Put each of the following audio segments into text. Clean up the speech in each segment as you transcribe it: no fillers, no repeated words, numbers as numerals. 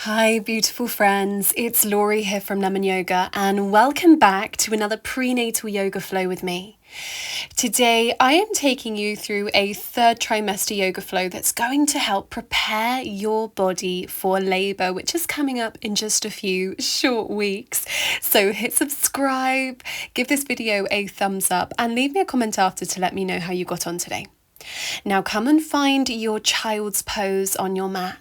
Hi, beautiful friends. It's Laurie here from Lemon Yoga, and welcome back to another prenatal yoga flow with me. Today, I am taking you through a third trimester yoga flow that's going to help prepare your body for labour, which is coming up in just a few short weeks. So hit subscribe, give this video a thumbs up, and leave me a comment after to let me know how you got on today. Now come and find your child's pose on your mat.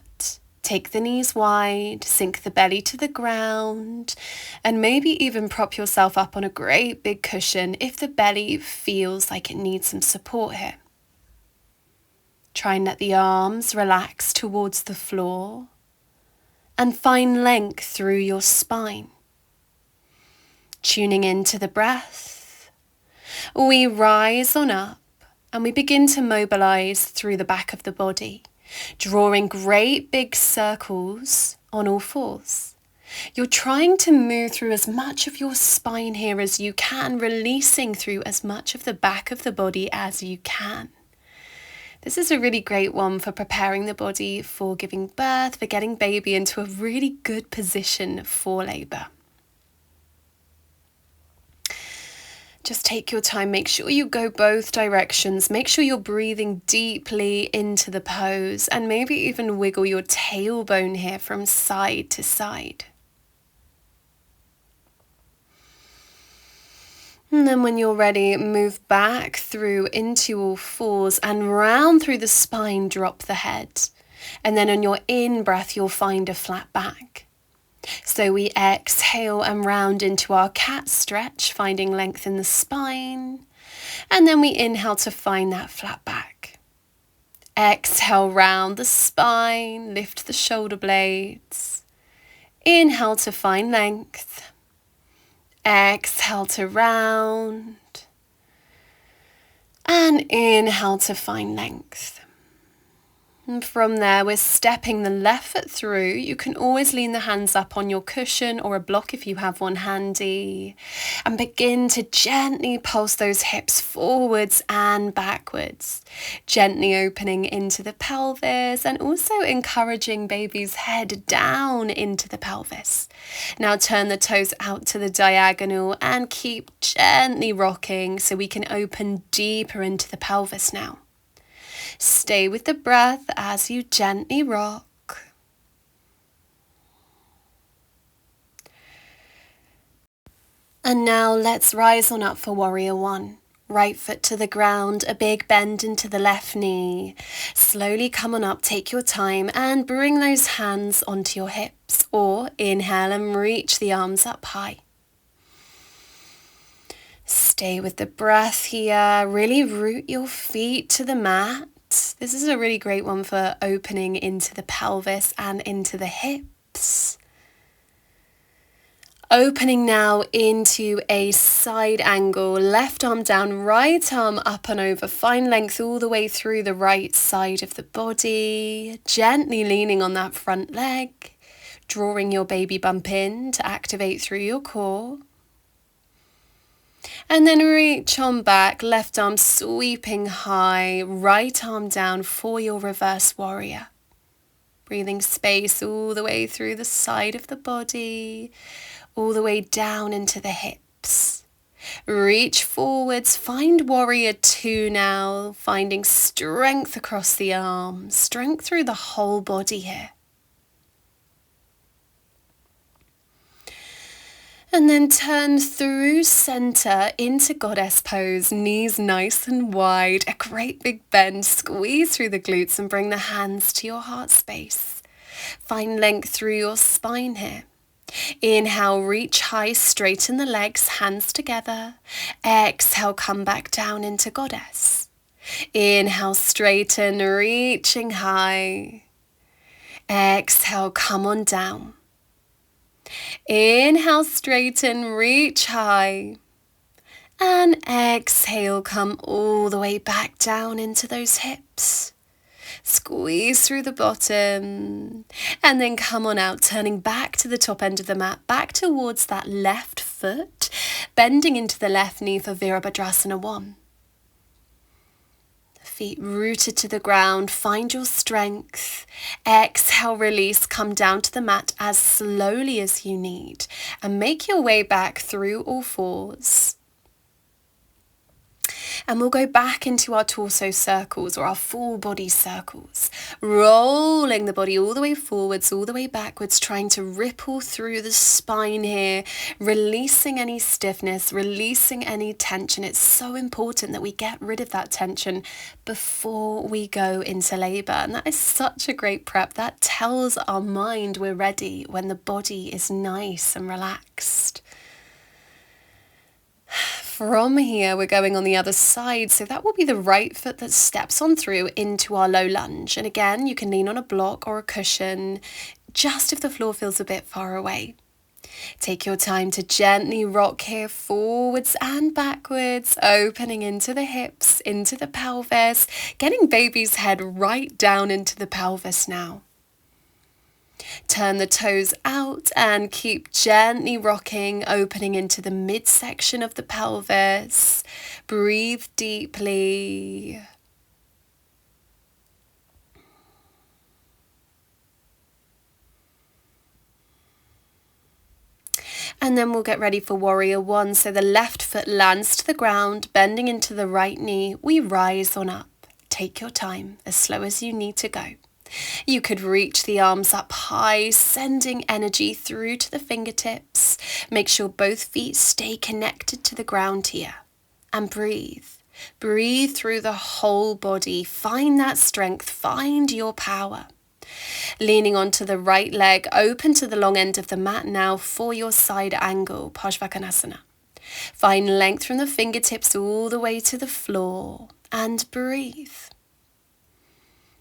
Take the knees wide, sink the belly to the ground, and maybe even prop yourself up on a great big cushion if the belly feels like it needs some support here. Try and let the arms relax towards the floor and find length through your spine. Tuning into the breath, we rise on up and we begin to mobilize through the back of the body, drawing great big circles on all fours. You're trying to move through as much of your spine here as you can, releasing through as much of the back of the body as you can. This is a really great one for preparing the body for giving birth, for getting baby into a really good position for labour. Just take your time, make sure you go both directions, make sure you're breathing deeply into the pose, and maybe even wiggle your tailbone here from side to side. And then when you're ready, move back through into all fours and round through the spine, drop the head. And then on your in-breath, you'll find a flat back. So we exhale and round into our cat stretch, finding length in the spine. And then we inhale to find that flat back. Exhale, round the spine, lift the shoulder blades. Inhale to find length. Exhale to round. And inhale to find length. And from there, we're stepping the left foot through. You can always lean the hands up on your cushion or a block if you have one handy. And begin to gently pulse those hips forwards and backwards. Gently opening into the pelvis and also encouraging baby's head down into the pelvis. Now turn the toes out to the diagonal and keep gently rocking so we can open deeper into the pelvis now. Stay with the breath as you gently rock. And now let's rise on up for warrior one. Right foot to the ground, a big bend into the left knee. Slowly come on up, take your time and bring those hands onto your hips, or inhale and reach the arms up high. Stay with the breath here, really root your feet to the mat. This is a really great one for opening into the pelvis and into the hips. Opening now into a side angle, left arm down, right arm up and over. Find length all the way through the right side of the body. Gently leaning on that front leg, drawing your baby bump in to activate through your core. And then reach on back, left arm sweeping high, right arm down for your reverse warrior. Breathing space all the way through the side of the body, all the way down into the hips. Reach forwards, find warrior two now, finding strength across the arms, strength through the whole body here. And then turn through center into goddess pose, knees nice and wide, a great big bend, squeeze through the glutes and bring the hands to your heart space. Find length through your spine here. Inhale, reach high, straighten the legs, hands together. Exhale, come back down into goddess. Inhale, straighten, reaching high. Exhale, come on down. Inhale, straighten, reach high. And exhale, come all the way back down into those hips. Squeeze through the bottom. And then come on out, turning back to the top end of the mat, back towards that left foot, bending into the left knee for Virabhadrasana 1. feet rooted to the ground. Find your strength. Exhale, release. Come down to the mat as slowly as you need and make your way back through all fours. And we'll go back into our torso circles or our full body circles, rolling the body all the way forwards, all the way backwards, trying to ripple through the spine here, releasing any stiffness, releasing any tension. It's so important that we get rid of that tension before we go into labour. And that is such a great prep. That tells our mind we're ready when the body is nice and relaxed. From here, we're going on the other side. So that will be the right foot that steps on through into our low lunge. And again, you can lean on a block or a cushion, just if the floor feels a bit far away. Take your time to gently rock here forwards and backwards, opening into the hips, into the pelvis, getting baby's head right down into the pelvis now. Turn the toes out and keep gently rocking, opening into the midsection of the pelvis. Breathe deeply. And then we'll get ready for warrior one. So the left foot lands to the ground, bending into the right knee. We rise on up. Take your time, as slow as you need to go. You could reach the arms up high, sending energy through to the fingertips. Make sure both feet stay connected to the ground here. And breathe. Breathe through the whole body. Find that strength. Find your power. Leaning onto the right leg, open to the long end of the mat now for your side angle, Parsvakonasana. Find length from the fingertips all the way to the floor. And breathe.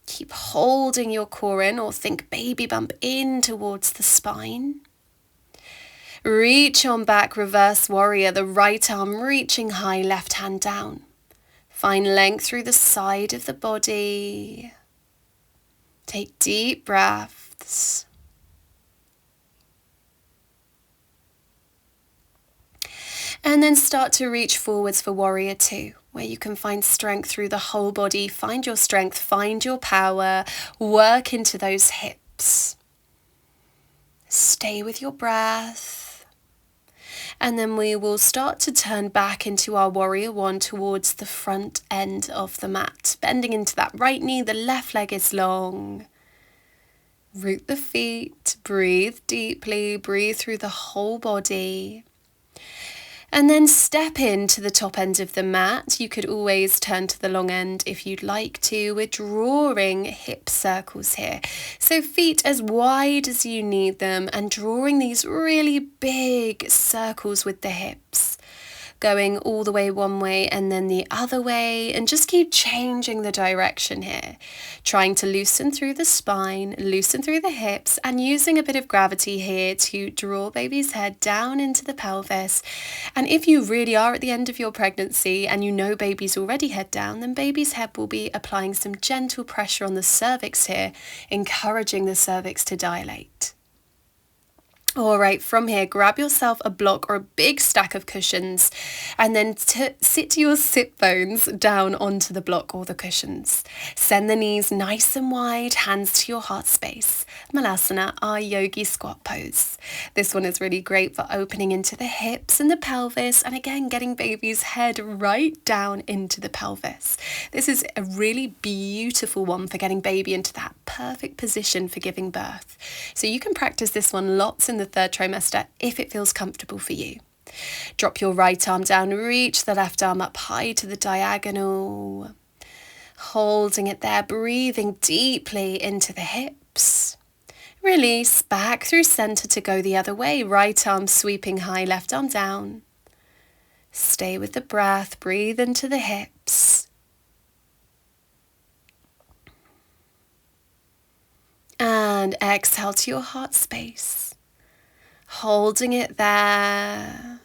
Keep holding your core in, or think baby bump in towards the spine. Reach on back, reverse warrior, the right arm reaching high, left hand down. Find length through the side of the body. Take deep breaths. And then start to reach forwards for warrior two, where you can find strength through the whole body. Find your strength, find your power, work into those hips. Stay with your breath. And then we will start to turn back into our warrior one towards the front end of the mat. Bending into that right knee, the left leg is long. Root the feet, breathe deeply, breathe through the whole body. And then step into the top end of the mat. You could always turn to the long end if you'd like to. We're drawing hip circles here. So feet as wide as you need them and drawing these really big circles with the hips. Going all the way one way and then the other way, and just keep changing the direction here. Trying to loosen through the spine, loosen through the hips, and using a bit of gravity here to draw baby's head down into the pelvis. And if you really are at the end of your pregnancy and you know baby's already head down, then baby's head will be applying some gentle pressure on the cervix here, encouraging the cervix to dilate. All right, from here, grab yourself a block or a big stack of cushions and then sit your sit bones down onto the block or the cushions. Send the knees nice and wide, hands to your heart space. Malasana, our yogi squat pose. This one is really great for opening into the hips and the pelvis, and again, getting baby's head right down into the pelvis. This is a really beautiful one for getting baby into that perfect position for giving birth. So you can practice this one lots in the third trimester if it feels comfortable for you. Drop your right arm down, reach the left arm up high to the diagonal. Holding it there, breathing deeply into the hips. Release back through center to go the other way. Right arm sweeping high, left arm down. Stay with the breath, breathe into the hips. And exhale to your heart space. Holding it there.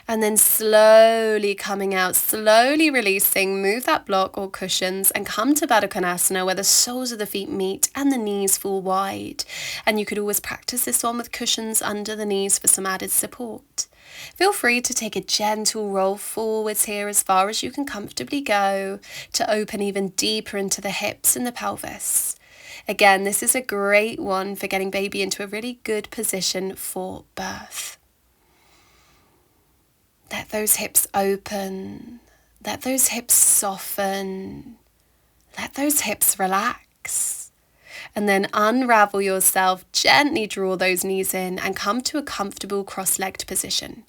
And then slowly coming out, slowly releasing, move that block or cushions and come to Baddha Konasana where the soles of the feet meet and the knees fall wide. And you could always practice this one with cushions under the knees for some added support. Feel free to take a gentle roll forwards here as far as you can comfortably go to open even deeper into the hips and the pelvis. Again, this is a great one for getting baby into a really good position for birth. Let those hips open. Let those hips soften. Let those hips relax. And then unravel yourself, gently draw those knees in and come to a comfortable cross-legged position.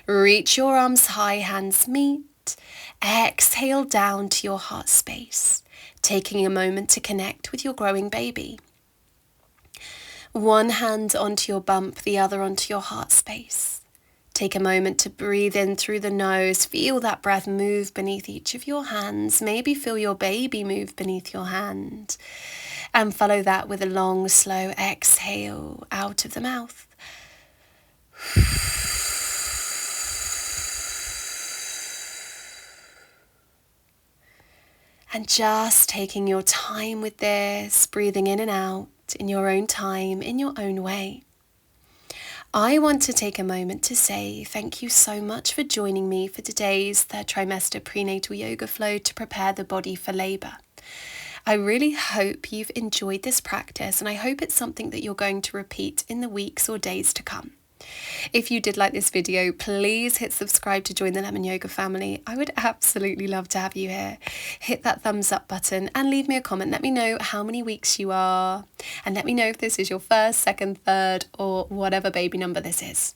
Reach your arms high, hands meet. Exhale down to your heart space, taking a moment to connect with your growing baby. One hand onto your bump, the other onto your heart space. Take a moment to breathe in through the nose. Feel that breath move beneath each of your hands. Maybe feel your baby move beneath your hand. And follow that with a long, slow exhale out of the mouth. And just taking your time with this, breathing in and out in your own time, in your own way. I want to take a moment to say thank you so much for joining me for today's third trimester prenatal yoga flow to prepare the body for labour. I really hope you've enjoyed this practice, and I hope it's something that you're going to repeat in the weeks or days to come. If you did like this video, please hit subscribe to join the Lemon Yoga family. I would absolutely love to have you here. Hit that thumbs up button and leave me a comment. Let me know how many weeks you are, and let me know if this is your first, second, third, or whatever baby number this is.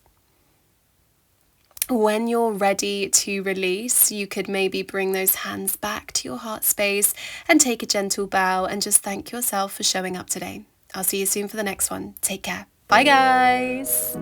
When you're ready to release, you could maybe bring those hands back to your heart space and take a gentle bow and just thank yourself for showing up today. I'll see you soon for the next one. Take care. Bye, guys.